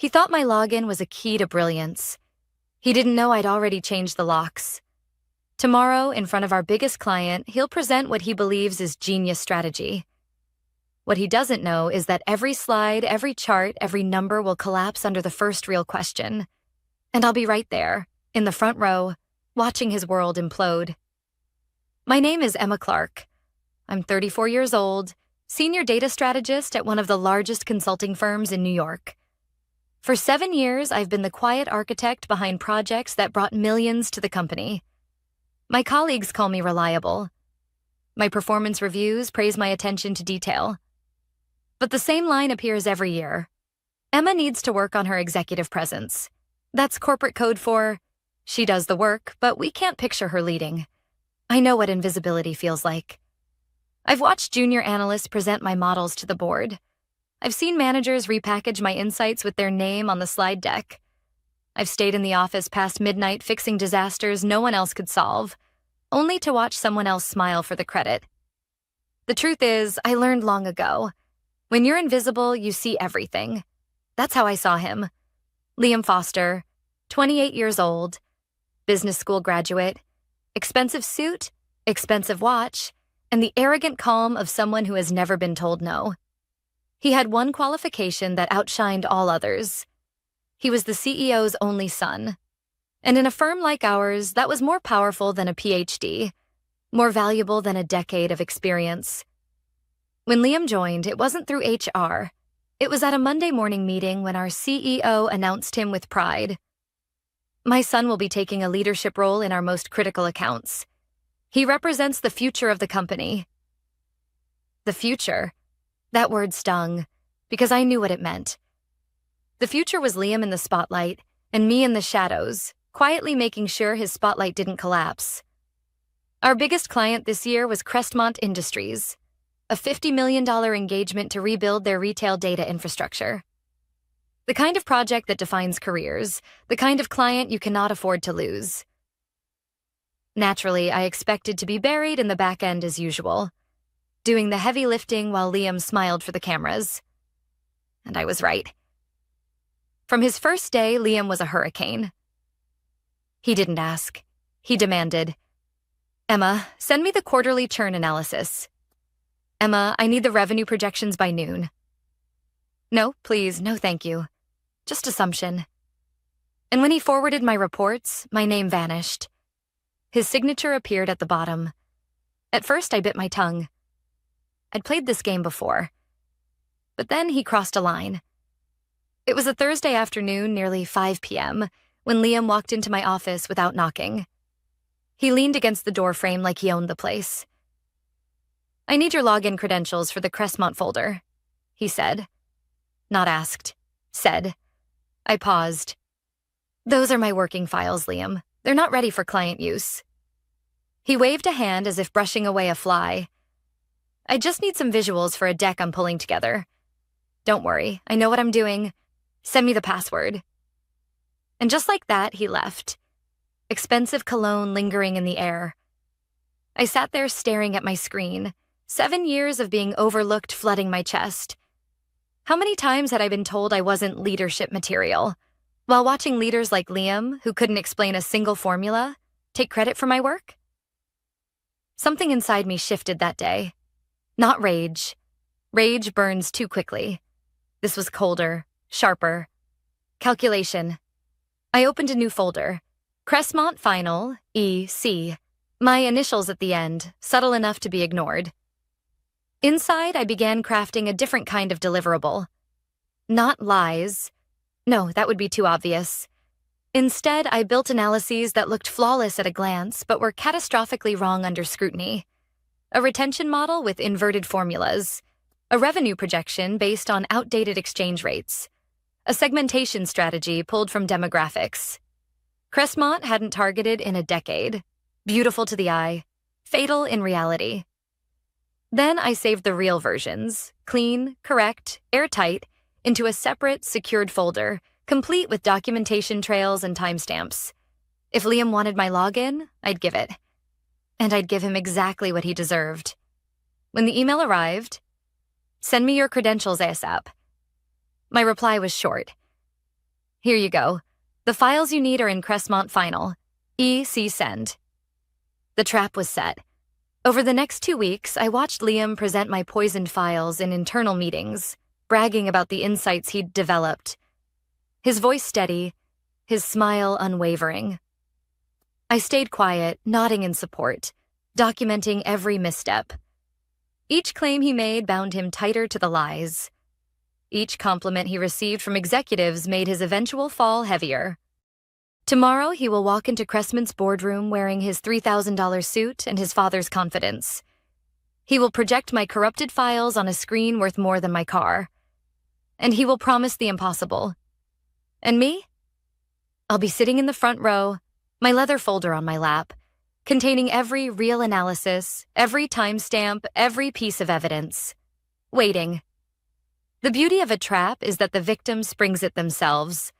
He thought my login was a key to brilliance. He didn't know I'd already changed the locks. Tomorrow, in front of our biggest client, he'll present what he believes is genius strategy. What he doesn't know is that every slide, every chart, every number will collapse under the first real question. And I'll be right there, in the front row, watching his world implode. My name is Emma Clark. I'm 34 years old, senior data strategist at one of the largest consulting firms in New York. For 7 years, I've been the quiet architect behind projects that brought millions to the company. My colleagues call me reliable. My performance reviews praise my attention to detail. But the same line appears every year. Emma needs to work on her executive presence. That's corporate code for, she does the work, but we can't picture her leading. I know what invisibility feels like. I've watched junior analysts present my models to the board. I've seen managers repackage my insights with their name on the slide deck. I've stayed in the office past midnight fixing disasters no one else could solve, only to watch someone else smile for the credit. The truth is, I learned long ago, when you're invisible, you see everything. That's how I saw him. Liam Foster, 28 years old, business school graduate, expensive suit, expensive watch, and the arrogant calm of someone who has never been told no. He had one qualification that outshined all others. He was the CEO's only son. And in a firm like ours, that was more powerful than a PhD, more valuable than a decade of experience. When Liam joined, it wasn't through HR. It was at a Monday morning meeting when our CEO announced him with pride. My son will be taking a leadership role in our most critical accounts. He represents the future of the company. The future. That word stung, because I knew what it meant. The future was Liam in the spotlight, and me in the shadows, quietly making sure his spotlight didn't collapse. Our biggest client this year was Crestmont Industries, a $50 million engagement to rebuild their retail data infrastructure. The kind of project that defines careers, the kind of client you cannot afford to lose. Naturally, I expected to be buried in the back end as usual, doing the heavy lifting while Liam smiled for the cameras. And I was right. From his first day, Liam was a hurricane. He didn't ask. He demanded, "Emma, send me the quarterly churn analysis. Emma, I need the revenue projections by noon." "No, please, no thank you. Just assumption." And when he forwarded my reports, my name vanished. His signature appeared at the bottom. At first, I bit my tongue. I'd played this game before. But then he crossed a line. It was a Thursday afternoon, nearly 5 p.m., when Liam walked into my office without knocking. He leaned against the doorframe like he owned the place. "I need your login credentials for the Crestmont folder," he said. Not asked. Said. I paused. "Those are my working files, Liam. They're not ready for client use." He waved a hand as if brushing away a fly. "I just need some visuals for a deck I'm pulling together. Don't worry, I know what I'm doing. Send me the password." And just like that, he left. Expensive cologne lingering in the air. I sat there staring at my screen, 7 years of being overlooked flooding my chest. How many times had I been told I wasn't leadership material, while watching leaders like Liam, who couldn't explain a single formula, take credit for my work? Something inside me shifted that day. Not rage. Rage burns too quickly. This was colder, sharper. Calculation. I opened a new folder. Crestmont Final, EC. My initials at the end, subtle enough to be ignored. Inside, I began crafting a different kind of deliverable. Not lies. No, that would be too obvious. Instead, I built analyses that looked flawless at a glance, but were catastrophically wrong under scrutiny. A retention model with inverted formulas. A revenue projection based on outdated exchange rates. A segmentation strategy pulled from demographics. Crestmont hadn't targeted in a decade. Beautiful to the eye. Fatal in reality. Then I saved the real versions, clean, correct, airtight, into a separate, secured folder, complete with documentation trails and timestamps. If Liam wanted my login, I'd give it. And I'd give him exactly what he deserved. When the email arrived, "Send me your credentials ASAP." My reply was short. Here you go. The files you need are in Crestmont Final. E.C. Send. The trap was set. Over the next 2 weeks, I watched Liam present my poisoned files in internal meetings, bragging about the insights he'd developed. His voice steady, his smile unwavering. I stayed quiet, nodding in support, documenting every misstep. Each claim he made bound him tighter to the lies. Each compliment he received from executives made his eventual fall heavier. Tomorrow, he will walk into Cressman's boardroom wearing his $3,000 suit and his father's confidence. He will project my corrupted files on a screen worth more than my car. And he will promise the impossible. And me? I'll be sitting in the front row, my leather folder on my lap, containing every real analysis, every timestamp, every piece of evidence. Waiting. The beauty of a trap is that the victim springs it themselves.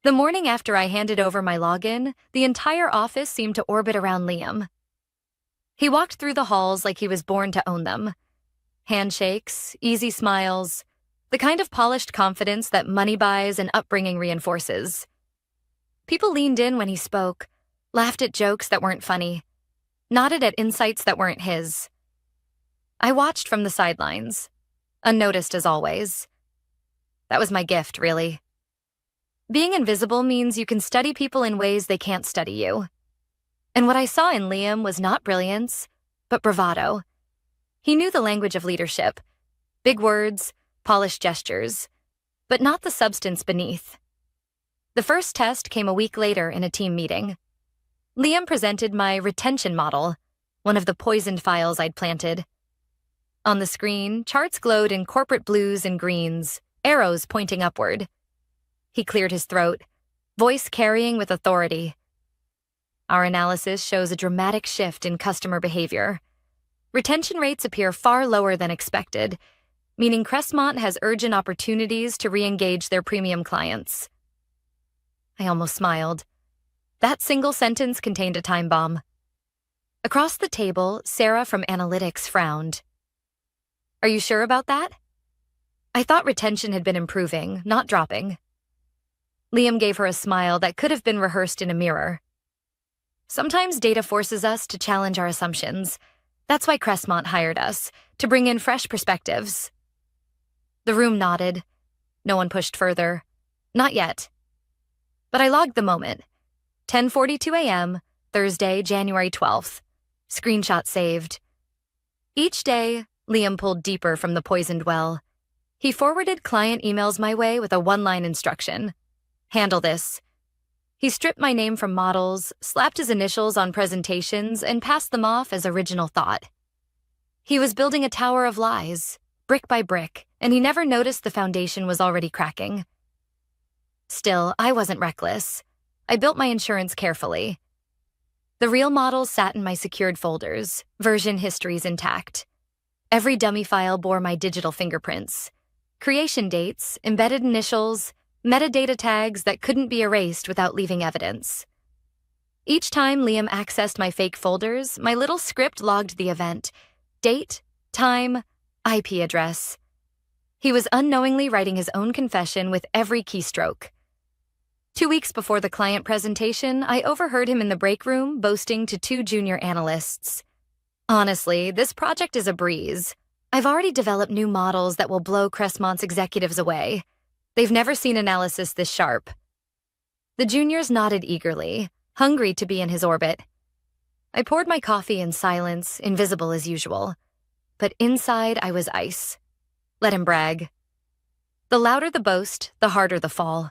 The morning after I handed over my login, the entire office seemed to orbit around Liam. He walked through the halls like he was born to own them. Handshakes, easy smiles, the kind of polished confidence that money buys and upbringing reinforces. People leaned in when he spoke, laughed at jokes that weren't funny, nodded at insights that weren't his. I watched from the sidelines, unnoticed as always. That was my gift, really. Being invisible means you can study people in ways they can't study you. And what I saw in Liam was not brilliance, but bravado. He knew the language of leadership, big words, polished gestures, but not the substance beneath. The first test came a week later in a team meeting. Liam presented my retention model, one of the poisoned files I'd planted. On the screen, charts glowed in corporate blues and greens, arrows pointing upward. He cleared his throat, voice carrying with authority. Our analysis shows a dramatic shift in customer behavior. Retention rates appear far lower than expected, meaning Crestmont has urgent opportunities to re-engage their premium clients. I almost smiled. That single sentence contained a time bomb. Across the table, Sarah from Analytics frowned. Are you sure about that? I thought retention had been improving, not dropping. Liam gave her a smile that could have been rehearsed in a mirror. Sometimes data forces us to challenge our assumptions. That's why Crestmont hired us, to bring in fresh perspectives. The room nodded. No one pushed further. Not yet. But I logged the moment. 10:42 a.m., Thursday, January 12th. Screenshot saved. Each day, Liam pulled deeper from the poisoned well. He forwarded client emails my way with a one-line instruction. Handle this. He stripped my name from models, slapped his initials on presentations, and passed them off as original thought. He was building a tower of lies, brick by brick, and he never noticed the foundation was already cracking. Still, I wasn't reckless. I built my insurance carefully. The real models sat in my secured folders, version histories intact. Every dummy file bore my digital fingerprints. Creation dates, embedded initials, metadata tags that couldn't be erased without leaving evidence. Each time Liam accessed my fake folders, my little script logged the event: date, time, IP address. He was unknowingly writing his own confession with every keystroke. 2 weeks before the client presentation, I overheard him in the break room boasting to 2 junior analysts. Honestly, this project is a breeze. I've already developed new models that will blow Crestmont's executives away. They've never seen analysis this sharp. The juniors nodded eagerly, hungry to be in his orbit. I poured my coffee in silence, invisible as usual. But inside, I was ice. Let him brag. The louder the boast, the harder the fall.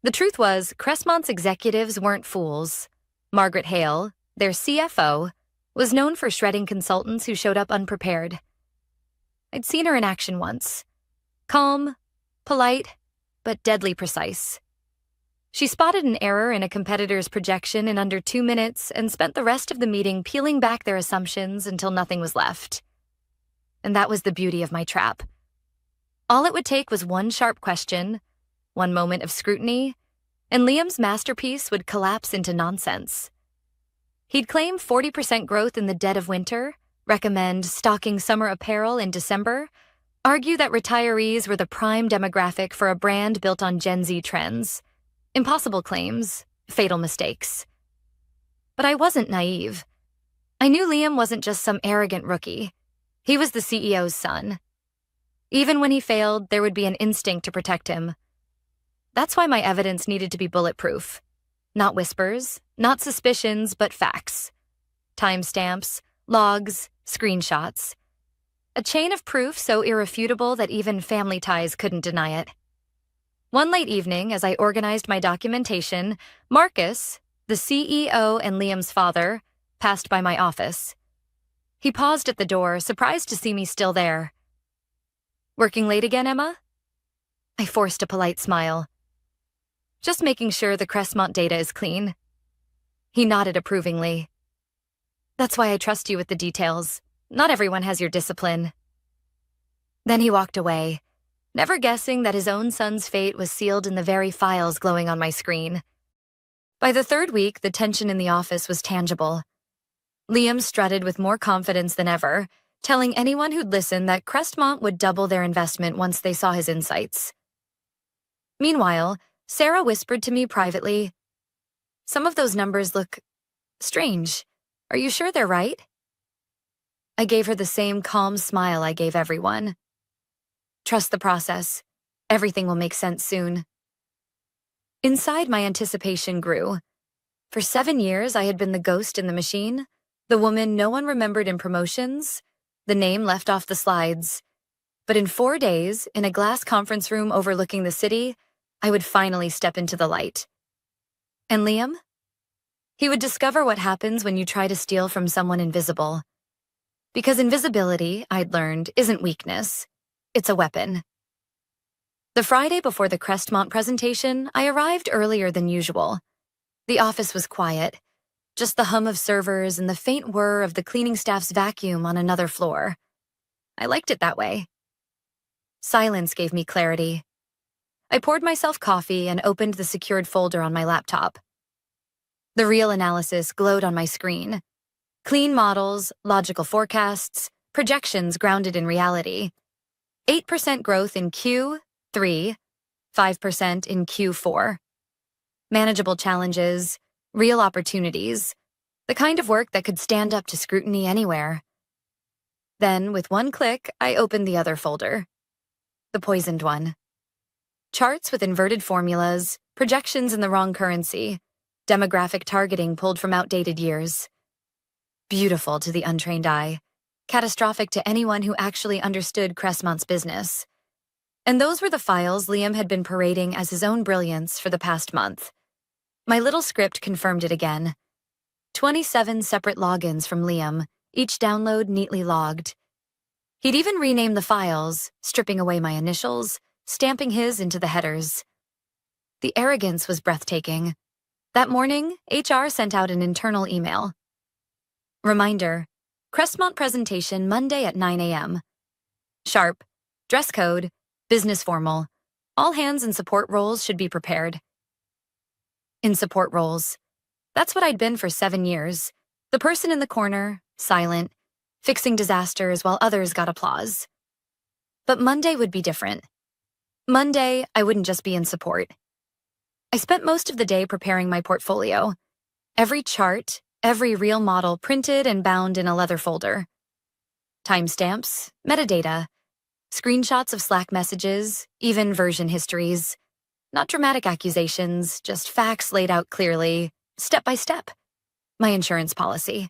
The truth was, Crestmont's executives weren't fools. Margaret Hale, their CFO, was known for shredding consultants who showed up unprepared. I'd seen her in action once. Calm, polite, but deadly precise. She spotted an error in a competitor's projection in under 2 minutes and spent the rest of the meeting peeling back their assumptions until nothing was left. And that was the beauty of my trap. All it would take was one sharp question, one moment of scrutiny, and Liam's masterpiece would collapse into nonsense. He'd claim 40% growth in the dead of winter, recommend stocking summer apparel in December, argue that retirees were the prime demographic for a brand built on Gen Z trends. Impossible claims, fatal mistakes. But I wasn't naive. I knew Liam wasn't just some arrogant rookie. He was the CEO's son. Even when he failed, there would be an instinct to protect him. That's why my evidence needed to be bulletproof. Not whispers, not suspicions, but facts. Timestamps, logs, screenshots. A chain of proof so irrefutable that even family ties couldn't deny it. One late evening, as I organized my documentation, Marcus, the CEO and Liam's father, passed by my office. He paused at the door, surprised to see me still there. "Working late again, Emma?" I forced a polite smile. "Just making sure the Crestmont data is clean." He nodded approvingly. "That's why I trust you with the details. Not everyone has your discipline." Then he walked away, never guessing that his own son's fate was sealed in the very files glowing on my screen. By the third week, the tension in the office was tangible. Liam strutted with more confidence than ever, telling anyone who'd listen that Crestmont would double their investment once they saw his insights. Meanwhile, Sarah whispered to me privately, "Some of those numbers look strange. Are you sure they're right?" I gave her the same calm smile I gave everyone. "Trust the process. Everything will make sense soon." Inside, my anticipation grew. For 7 years, I had been the ghost in the machine, the woman no one remembered in promotions, the name left off the slides. But in 4 days, in a glass conference room overlooking the city, I would finally step into the light. And Liam? He would discover what happens when you try to steal from someone invisible. Because invisibility, I'd learned, isn't weakness. It's a weapon. The Friday before the Crestmont presentation, I arrived earlier than usual. The office was quiet, just the hum of servers and the faint whir of the cleaning staff's vacuum on another floor. I liked it that way. Silence gave me clarity. I poured myself coffee and opened the secured folder on my laptop. The real analysis glowed on my screen. Clean models, logical forecasts, projections grounded in reality. 8% growth in Q3, 5% in Q4. Manageable challenges, real opportunities, the kind of work that could stand up to scrutiny anywhere. Then, with one click, I opened the other folder. The poisoned one. Charts with inverted formulas, projections in the wrong currency, demographic targeting pulled from outdated years. Beautiful to the untrained eye, catastrophic to anyone who actually understood Crestmont's business. And those were the files Liam had been parading as his own brilliance for the past month. My little script confirmed it again. 27 separate logins from Liam, each download neatly logged. He'd even renamed the files, stripping away my initials, stamping his into the headers. The arrogance was breathtaking. That morning, HR sent out an internal email. Reminder, Crestmont presentation Monday at 9 a.m. Sharp, dress code, business formal. All hands and support roles should be prepared. In support roles. That's what I'd been for 7 years. The person in the corner, silent, fixing disasters while others got applause. But Monday would be different. Monday, I wouldn't just be in support. I spent most of the day preparing my portfolio. Every chart, every real model printed and bound in a leather folder. Timestamps, metadata, screenshots of Slack messages, even version histories. Not dramatic accusations, just facts laid out clearly, step by step. My insurance policy.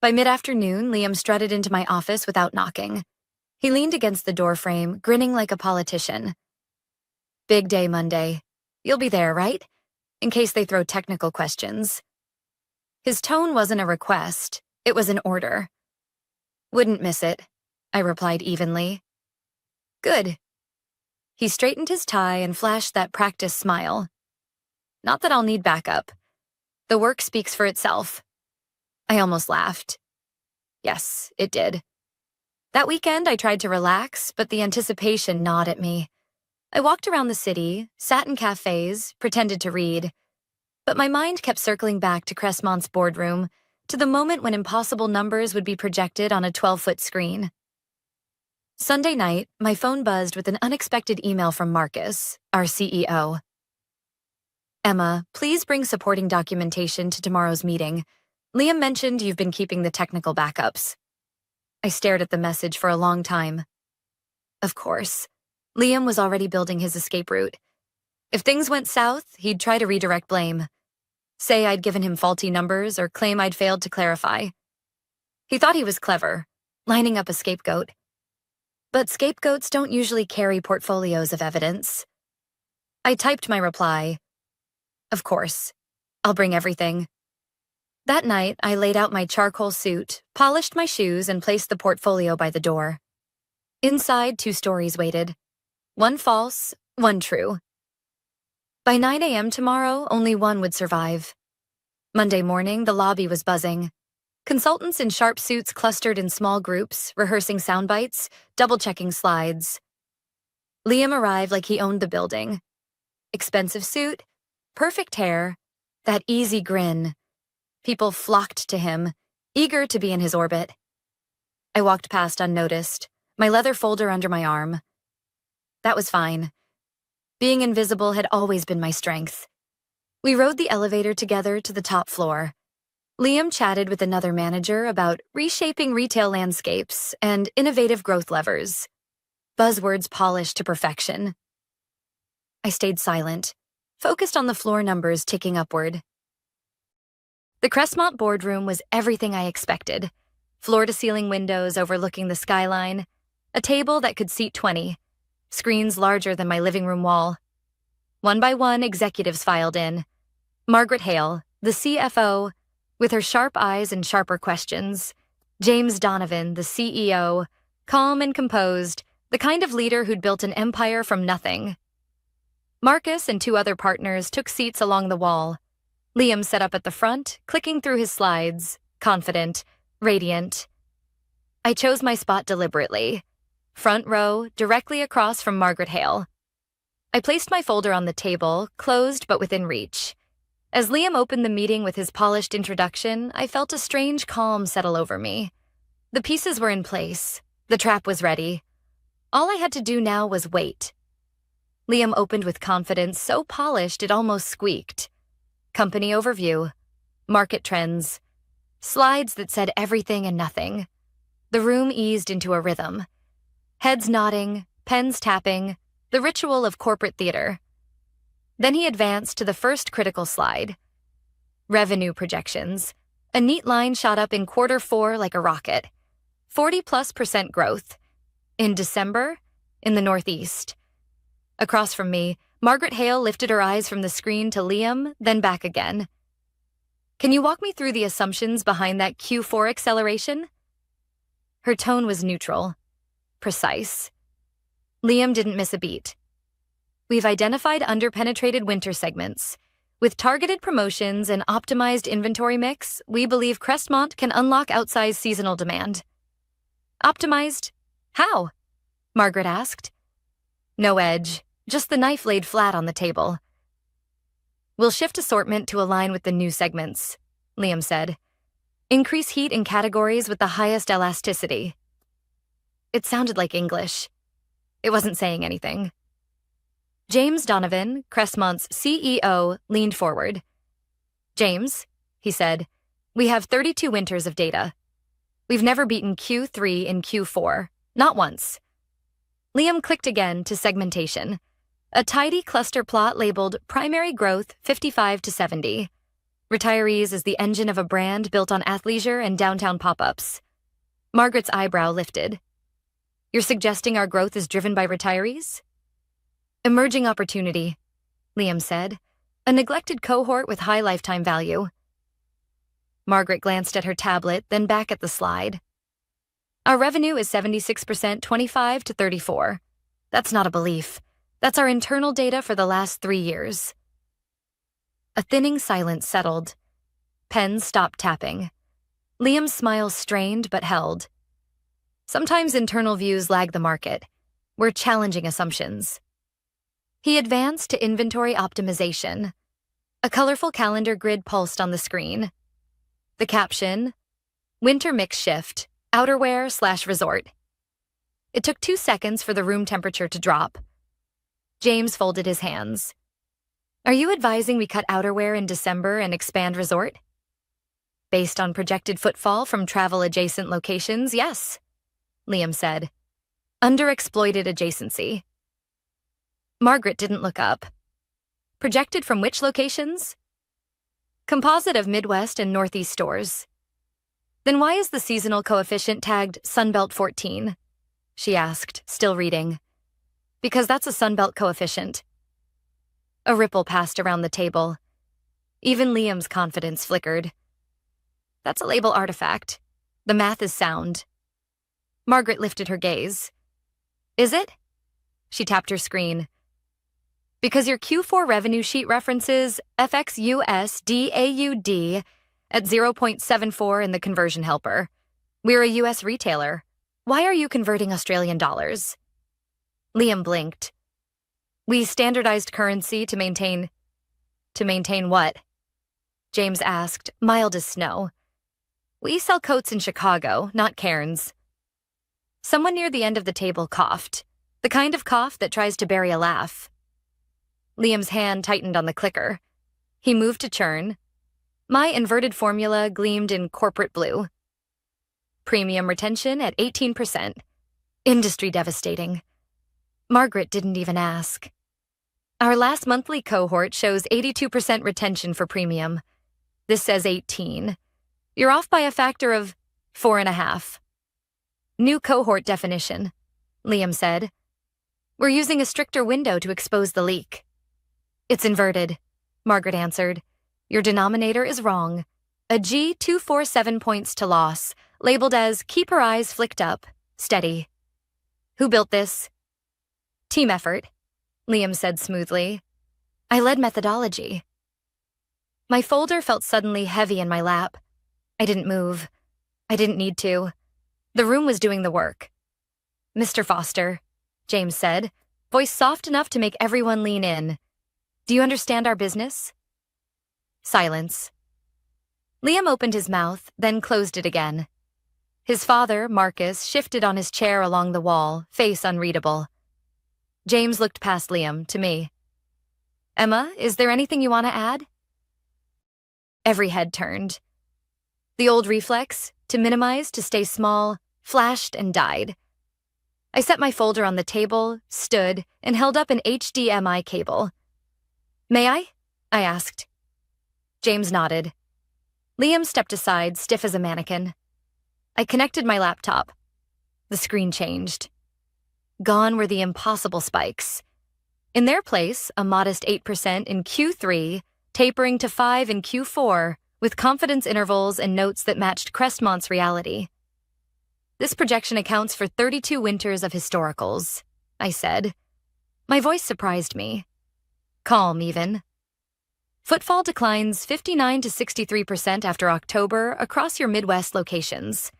By mid-afternoon, Liam strutted into my office without knocking. He leaned against the doorframe, grinning like a politician. "Big day Monday. You'll be there, right? In case they throw technical questions." His tone wasn't a request, it was an order. "Wouldn't miss it," I replied evenly. "Good." He straightened his tie and flashed that practice smile. "Not that I'll need backup. The work speaks for itself." I almost laughed. Yes, it did. That weekend, I tried to relax, but the anticipation gnawed at me. I walked around the city, sat in cafes, pretended to read. But my mind kept circling back to Crestmont's boardroom, to the moment when impossible numbers would be projected on a 12-foot screen. Sunday night, my phone buzzed with an unexpected email from Marcus, our CEO. Emma, please bring supporting documentation to tomorrow's meeting. Liam mentioned you've been keeping the technical backups. I stared at the message for a long time. Of course. Liam was already building his escape route. If things went south, he'd try to redirect blame. Say I'd given him faulty numbers or claim I'd failed to clarify. He thought he was clever, lining up a scapegoat. But scapegoats don't usually carry portfolios of evidence. I typed my reply. Of course. I'll bring everything. That night, I laid out my charcoal suit, polished my shoes, and placed the portfolio by the door. Inside, 2 stories waited. One false, one true. By 9 a.m. tomorrow, only one would survive. Monday morning, the lobby was buzzing. Consultants in sharp suits clustered in small groups, rehearsing sound bites, double-checking slides. Liam arrived like he owned the building. Expensive suit, perfect hair, that easy grin. People flocked to him, eager to be in his orbit. I walked past unnoticed, my leather folder under my arm. That was fine. Being invisible had always been my strength. We rode the elevator together to the top floor. Liam chatted with another manager about reshaping retail landscapes and innovative growth levers. Buzzwords polished to perfection. I stayed silent, focused on the floor numbers ticking upward. The Crestmont boardroom was everything I expected. Floor-to-ceiling windows overlooking the skyline, a table that could seat 20, screens larger than my living room wall. One by one, executives filed in. Margaret Hale, the CFO, with her sharp eyes and sharper questions. James Donovan, the CEO, calm and composed, the kind of leader who'd built an empire from nothing. Marcus and 2 other partners took seats along the wall. Liam sat up at the front, clicking through his slides, confident, radiant. I chose my spot deliberately. Front row, directly across from Margaret Hale. I placed my folder on the table, closed but within reach. As Liam opened the meeting with his polished introduction, I felt a strange calm settle over me. The pieces were in place. The trap was ready. All I had to do now was wait. Liam opened with confidence so polished it almost squeaked. Company overview, market trends, slides that said everything and nothing. The room eased into a rhythm. Heads nodding, pens tapping, the ritual of corporate theater. Then he advanced to the first critical slide. Revenue projections. A neat line shot up in Q4 like a rocket. 40+% growth. In December, in the Northeast. Across from me, Margaret Hale lifted her eyes from the screen to Liam, then back again. Can you walk me through the assumptions behind that Q4 acceleration? Her tone was neutral, precise. Liam didn't miss a beat. We've identified underpenetrated winter segments. With targeted promotions and optimized inventory mix, we believe Crestmont can unlock outsized seasonal demand. Optimized? How? Margaret asked. No edge, just the knife laid flat on the table. We'll shift assortment to align with the new segments, Liam said. Increase heat in categories with the highest elasticity. It sounded like English. It wasn't saying anything. James Donovan, Crestmont's CEO, leaned forward. James, he said, we have 32 winters of data. We've never beaten Q3 in Q4, not once. Liam clicked again to segmentation. A tidy cluster plot labeled primary growth 55 to 70. Retirees is the engine of a brand built on athleisure and downtown pop-ups. Margaret's eyebrow lifted. You're suggesting our growth is driven by retirees? Emerging opportunity, Liam said. A neglected cohort with high lifetime value. Margaret glanced at her tablet, then back at the slide. Our revenue is 76% 25 to 34. That's not a belief. That's our internal data for the last 3 years. A thinning silence settled. Pens stopped tapping. Liam's smile strained but held. Sometimes internal views lag the market. We're challenging assumptions. He advanced to inventory optimization. A colorful calendar grid pulsed on the screen. The caption, Winter Mix Shift, Outerwear/Resort. It took 2 seconds for the room temperature to drop. James folded his hands. Are you advising we cut outerwear in December and expand resort? Based on projected footfall from travel-adjacent locations, yes, Liam said. Underexploited adjacency. Margaret didn't look up. Projected from which locations? Composite of Midwest and Northeast stores. Then why is the seasonal coefficient tagged Sunbelt 14? She asked, still reading. Because that's a Sunbelt coefficient. A ripple passed around the table. Even Liam's confidence flickered. That's a label artifact. The math is sound. Margaret lifted her gaze. Is it? She tapped her screen. Because your Q4 revenue sheet references FXUSDAUD at 0.74 in the conversion helper. We're a US retailer. Why are you converting Australian dollars? Liam blinked. We standardized currency to maintain... To maintain what? James asked, mild as snow. We sell coats in Chicago, not cairns. Someone near the end of the table coughed, the kind of cough that tries to bury a laugh. Liam's hand tightened on the clicker. He moved to churn. My inverted formula gleamed in corporate blue. Premium retention at 18%. Industry devastating. Margaret didn't even ask. Our last monthly cohort shows 82% retention for premium. This says 18. You're off by a factor of 4.5. New cohort definition, Liam said. We're using a stricter window to expose the leak. It's inverted, Margaret answered. Your denominator is wrong. A G 247 points to loss, labeled as keep her eyes flicked up, steady. Who built this? Team effort, Liam said smoothly. I led methodology. My folder felt suddenly heavy in my lap. I didn't move. I didn't need to. The room was doing the work. Mr. Foster, James said, voice soft enough to make everyone lean in. Do you understand our business? Silence. Liam opened his mouth, then closed it again. His father, Marcus, shifted on his chair along the wall, face unreadable. James looked past Liam, to me. Emma, is there anything you want to add? Every head turned. The old reflex, to minimize, to stay small, flashed and died. I set my folder on the table, stood, and held up an HDMI cable. May I? I asked. James nodded. Liam stepped aside, stiff as a mannequin. I connected my laptop. The screen changed. Gone were the impossible spikes. In their place, a modest 8% in Q3, tapering to 5 in Q4, with confidence intervals and notes that matched Crestmont's reality. This projection accounts for 32 winters of historicals, I said. My voice surprised me. Calm, even. Footfall declines 59 to 63% after October across your Midwest locations.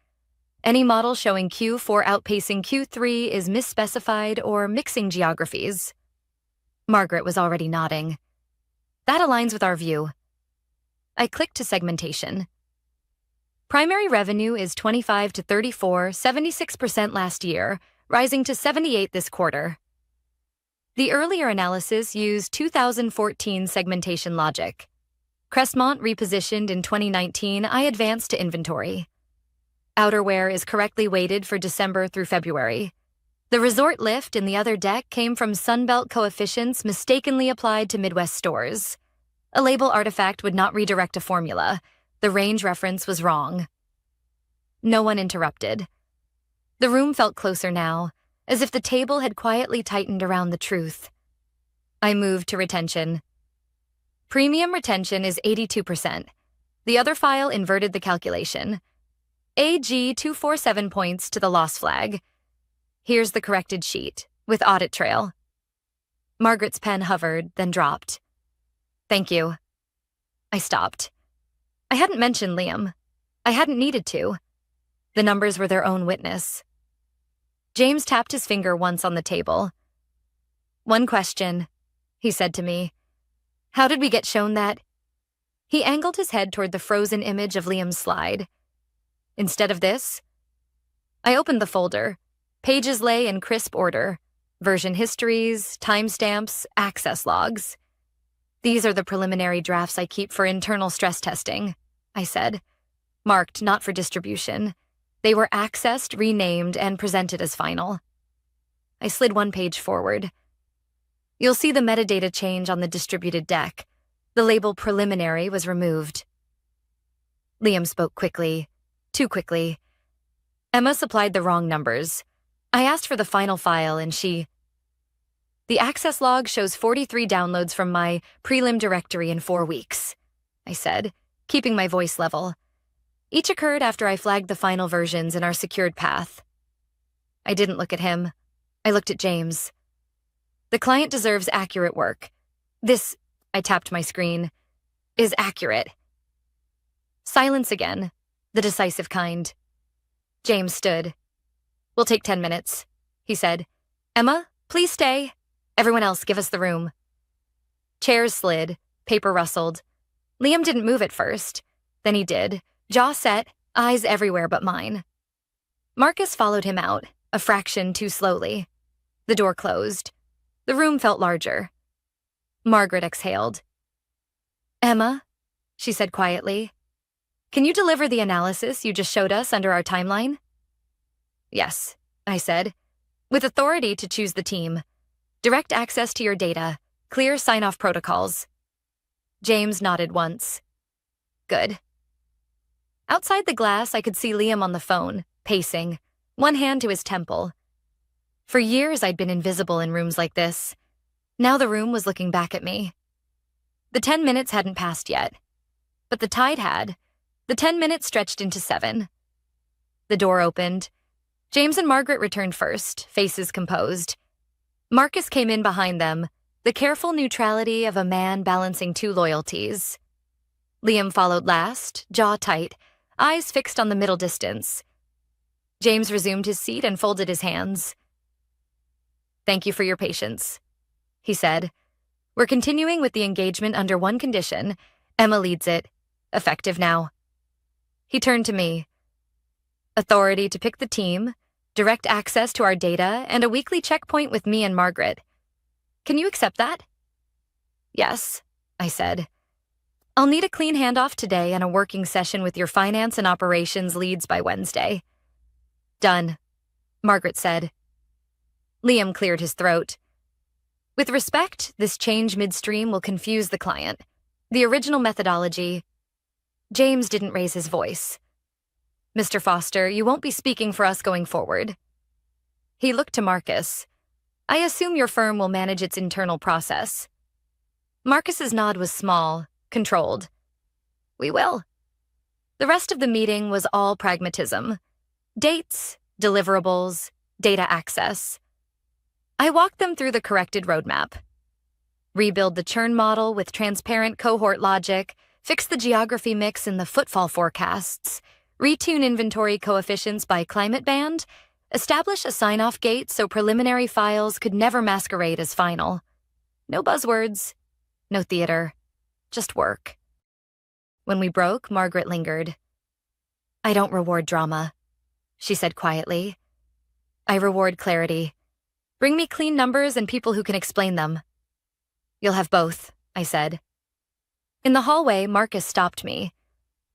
Any model showing Q4 outpacing Q3 is misspecified or mixing geographies. Margaret was already nodding. That aligns with our view. I clicked to segmentation. Primary revenue is 25 to 34, 76% last year, rising to 78 this quarter. The earlier analysis used 2014 segmentation logic. Crestmont repositioned in 2019, I advanced to inventory. Outerwear is correctly weighted for December through February. The resort lift in the other deck came from Sunbelt coefficients mistakenly applied to Midwest stores. A label artifact would not redirect a formula. The range reference was wrong. No one interrupted. The room felt closer now, as if the table had quietly tightened around the truth. I moved to retention. Premium retention is 82%. The other file inverted the calculation. AG 247 points to the loss flag. Here's the corrected sheet, with audit trail. Margaret's pen hovered, then dropped. Thank you. I stopped. I hadn't mentioned Liam. I hadn't needed to. The numbers were their own witness. James tapped his finger once on the table. One question, he said to me. How did we get shown that? He angled his head toward the frozen image of Liam's slide. Instead of this? I opened the folder. Pages lay in crisp order: version histories, timestamps, access logs. "These are the preliminary drafts I keep for internal stress testing," I said. "Marked not for distribution. They were accessed, renamed, and presented as final." I slid one page forward. "You'll see the metadata change on the distributed deck. The label preliminary was removed." Liam spoke quickly, too quickly. "Emma supplied the wrong numbers. I asked for the final file and she—" "The access log shows 43 downloads from my prelim directory in 4 weeks," I said, keeping my voice level. "Each occurred after I flagged the final versions in our secured path." I didn't look at him. I looked at James. "The client deserves accurate work. This," I tapped my screen, "is accurate." Silence again, the decisive kind. James stood. "We'll take 10 minutes," he said. "Emma, please stay. Everyone else, give us the room." Chairs slid, paper rustled. Liam didn't move at first. Then he did, jaw set, eyes everywhere but mine. Marcus followed him out, a fraction too slowly. The door closed. The room felt larger. Margaret exhaled. "Emma," she said quietly, "can you deliver the analysis you just showed us under our timeline?" "Yes," I said, "with authority to choose the team. Direct access to your data. Clear sign-off protocols." James nodded once. "Good." Outside the glass, I could see Liam on the phone, pacing, one hand to his temple. For years, I'd been invisible in rooms like this. Now the room was looking back at me. The 10 minutes hadn't passed yet. But the tide had. The 10 minutes stretched into 7. The door opened. James and Margaret returned first, faces composed. Marcus came in behind them, the careful neutrality of a man balancing 2 loyalties. Liam followed last, jaw tight, eyes fixed on the middle distance. James resumed his seat and folded his hands. "Thank you for your patience," he said. "We're continuing with the engagement under one condition. Emma leads it. Effective now." He turned to me. "Authority to pick the team, direct access to our data, and a weekly checkpoint with me and Margaret. Can you accept that?" "Yes," I said. "I'll need a clean handoff today and a working session with your finance and operations leads by Wednesday." "Done," Margaret said. Liam cleared his throat. "With respect, this change midstream will confuse the client. The original methodology—" James didn't raise his voice. "Mr. Foster, you won't be speaking for us going forward." He looked to Marcus. "I assume your firm will manage its internal process." Marcus's nod was small, controlled. "We will." The rest of the meeting was all pragmatism. Dates, deliverables, data access. I walked them through the corrected roadmap. Rebuild the churn model with transparent cohort logic, fix the geography mix in the footfall forecasts, retune inventory coefficients by climate band, establish a sign-off gate so preliminary files could never masquerade as final. No buzzwords, no theater, just work. When we broke, Margaret lingered. "I don't reward drama," she said quietly. "I reward clarity. Bring me clean numbers and people who can explain them." "You'll have both," I said. In the hallway, Marcus stopped me.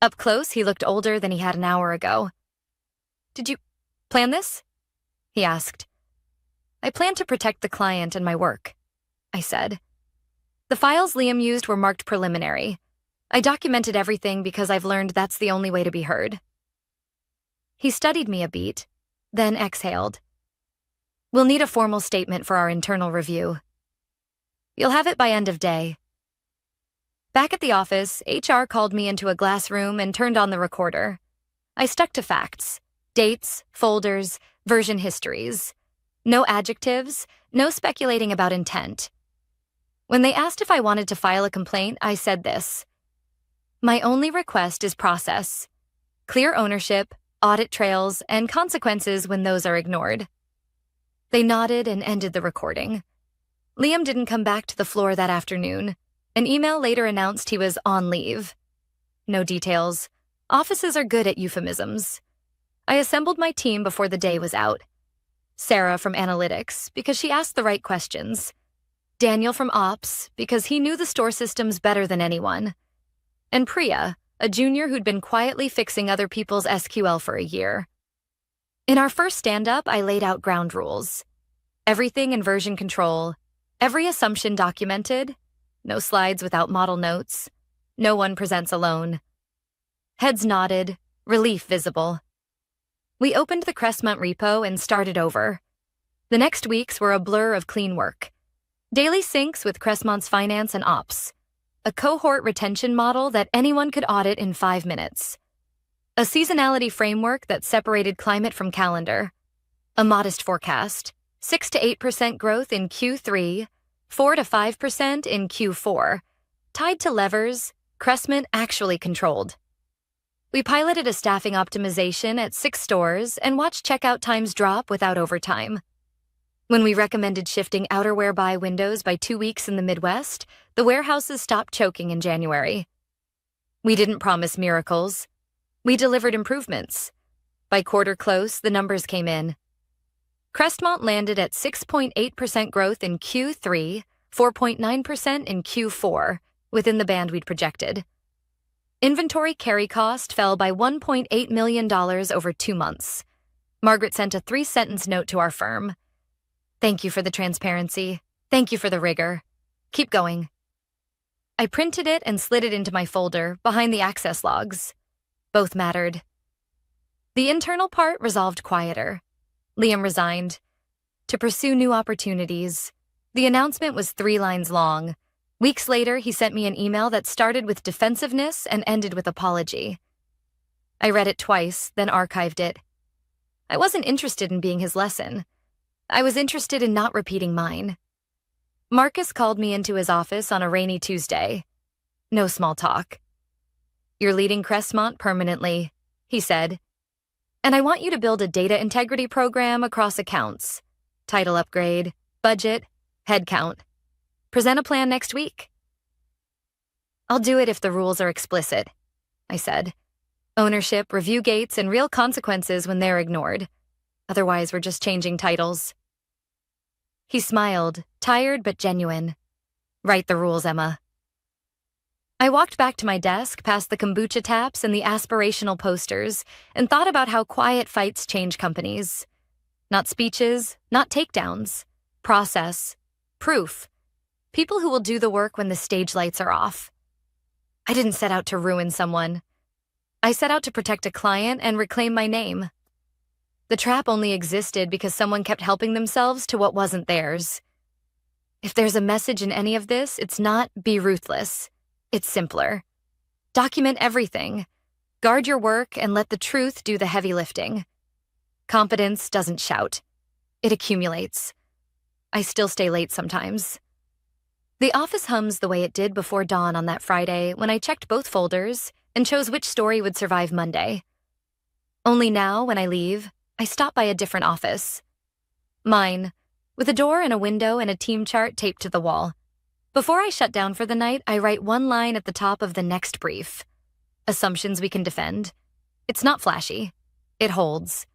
Up close, he looked older than he had an hour ago. "Did you plan this?" he asked. "I plan to protect the client and my work," I said. The files Liam used were marked preliminary. I documented everything because I've learned that's the only way to be heard. He studied me a beat, then exhaled. "We'll need a formal statement for our internal review. You'll have it by end of day." Back at the office, HR called me into a glass room and turned on the recorder. I stuck to facts: dates, folders, version histories. No adjectives, no speculating about intent. When they asked if I wanted to file a complaint, I said this: "My only request is process. Clear ownership, audit trails, and consequences when those are ignored." They nodded and ended the recording. Liam didn't come back to the floor that afternoon. An email later announced he was on leave. No details. Offices are good at euphemisms. I assembled my team before the day was out. Sarah from analytics, because she asked the right questions. Daniel from ops, because he knew the store systems better than anyone. And Priya, a junior who'd been quietly fixing other people's SQL for a year. In our first stand-up, I laid out ground rules. Everything in version control, every assumption documented, no slides without model notes, no one presents alone. Heads nodded, relief visible. We opened the Crestmont repo and started over. The next weeks were a blur of clean work. Daily syncs with Crestmont's finance and ops. A cohort retention model that anyone could audit in 5 minutes. A seasonality framework that separated climate from calendar. A modest forecast, 6 to 8% growth in Q3, 4 to 5% in Q4, tied to levers Crestmont actually controlled. We piloted a staffing optimization at 6 stores and watched checkout times drop without overtime. When we recommended shifting outerwear buy windows by 2 weeks in the Midwest, the warehouses stopped choking in January. We didn't promise miracles. We delivered improvements. By quarter close, the numbers came in. Crestmont landed at 6.8% growth in Q3, 4.9% in Q4, within the band we'd projected. Inventory carry cost fell by $1.8 million over 2 months. Margaret sent a 3-sentence note to our firm. Thank you for the transparency. Thank you for the rigor. Keep going. I printed it and slid it into my folder behind the access logs. Both mattered. The internal part resolved quieter. Liam resigned. To pursue new opportunities. The announcement was 3 lines long. Weeks later, he sent me an email that started with defensiveness and ended with apology. I read it twice, then archived it. I wasn't interested in being his lesson. I was interested in not repeating mine. Marcus called me into his office on a rainy Tuesday. No small talk. You're leading Crestmont permanently, he said. And I want you to build a data integrity program across accounts. Title upgrade, budget, headcount. Present a plan next week. I'll do it if the rules are explicit, I said. Ownership, review gates, and real consequences when they're ignored. Otherwise, we're just changing titles. He smiled, tired but genuine. Write the rules, Emma. I walked back to my desk past the kombucha taps and the aspirational posters and thought about how quiet fights change companies. Not speeches, not takedowns. Process. Proof. People who will do the work when the stage lights are off. I didn't set out to ruin someone. I set out to protect a client and reclaim my name. The trap only existed because someone kept helping themselves to what wasn't theirs. If there's a message in any of this, it's not be ruthless. It's simpler. Document everything. Guard your work and let the truth do the heavy lifting. Competence doesn't shout. It accumulates. I still stay late sometimes. The office hums the way it did before dawn on that Friday when I checked both folders and chose which story would survive Monday. Only now, when I leave, I stop by a different office. Mine, with a door and a window and a team chart taped to the wall. Before I shut down for the night, I write 1 line at the top of the next brief. Assumptions we can defend. It's not flashy. It holds.